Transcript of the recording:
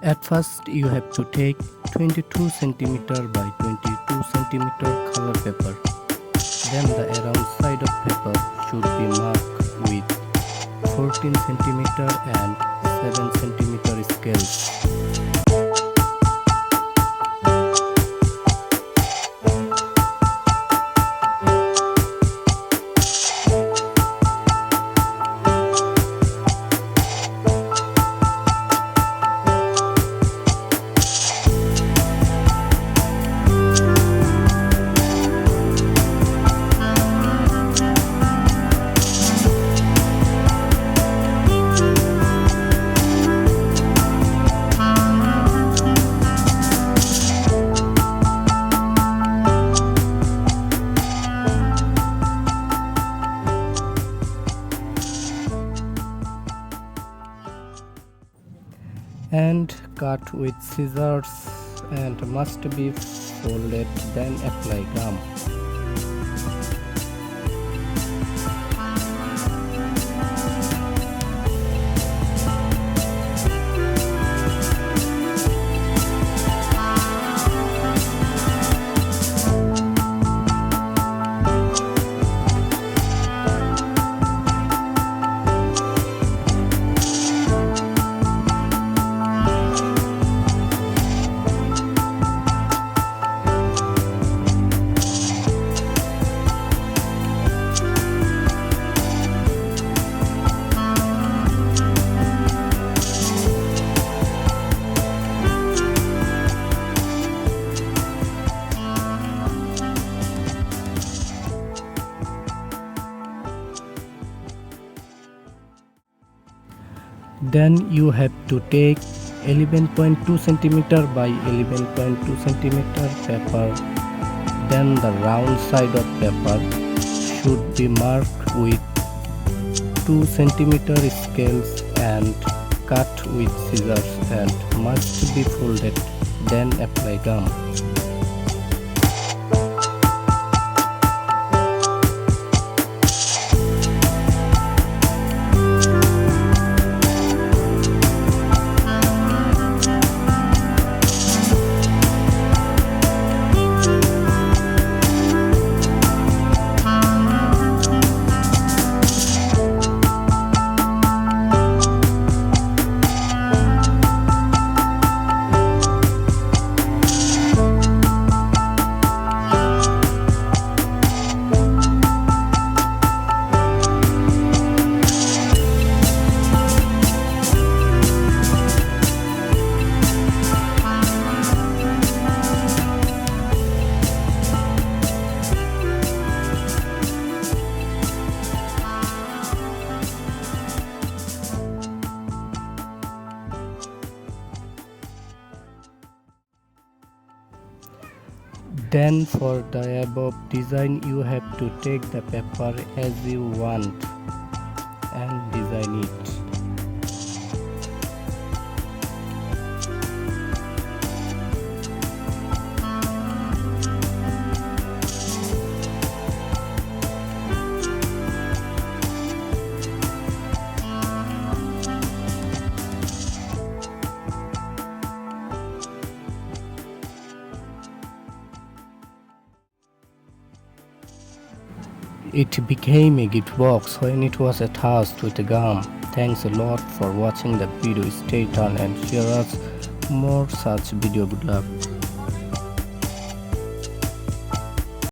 At first you have to take 22 centimeter by 22 centimeter color paper. Then the around side of paper should be marked with 14 centimeter and 7 centimeter scales. And cut with scissors and must be folded, then apply gum. Then you have to take 11.2 centimeter by 11.2 centimeter paper. Then the round side of paper should be marked with 2 centimeter scales and cut with scissors and must be folded, then apply gum. Then for the above design you have to take the paper as you want and design it. It became a gift box when it was attached with a gum. Thanks a lot for watching the video. Stay tuned and share us more such video. Good luck.